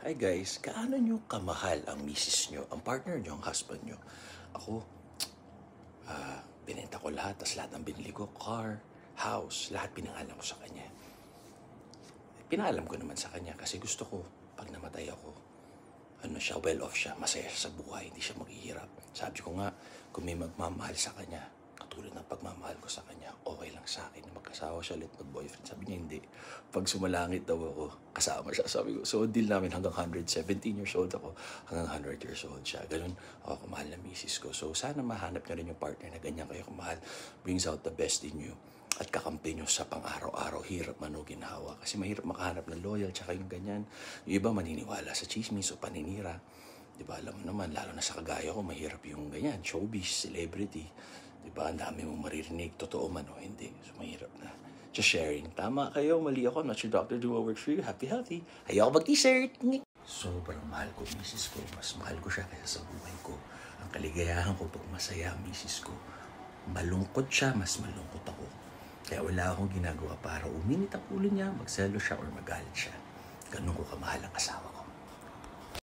Hi guys, gaano nyo kamahal ang misis nyo, ang partner nyo, ang husband nyo? Ako, binenta ko lahat, tas lahat ng binili ko, car, house, lahat pinangalan ko sa kanya. Pinalam ko naman sa kanya kasi gusto ko, pag namatay ako, well off siya, masaya siya sa buhay, hindi siya maghihirap. Sabi ko nga, kung may magmamahal sa kanya, katulad ng pagmamahal ko sa kanya, okay lang sa akin na magkasawa siya ulit, mag-boyfriend. Sabi niya hindi. Pag sumalangit daw ako, kasama siya. Sabi ko, so deal namin hanggang 117 years old ako, hanggang 100 years old siya. Ganun ako kamahal na misis ko. So sana mahanap na rin yung partner na ganyan kayo kamahal, brings out the best in you. At kakampi nyo sa pang-araw-araw, hirap man o ginhawa. Kasi mahirap makahanap ng loyal, tsaka yung ganyan. Yung iba maniniwala sa chismis o paninira. Diba, alam mo naman, lalo na sa kagaya ko, mahirap yung ganyan, showbiz, celebrity. Diba, ang dami mong maririnig, totoo man o hindi. So, mahirap na. Just sharing. Tama kayo, mali ako. I'm not your doctor, do what works for you. Happy, healthy. Ayoko mag-t-shirt. Sobrang mahal ko, misis ko. Mas mahal ko siya kaysa sa buhay ko. Ang kaligayahan ko pag masaya, misis ko. Malungkot siya, mas malungkot ako. Kaya wala akong ginagawa para uminit ang ulo niya, magselo siya or magalit siya. Ganun ko kamahal ang asawa ko.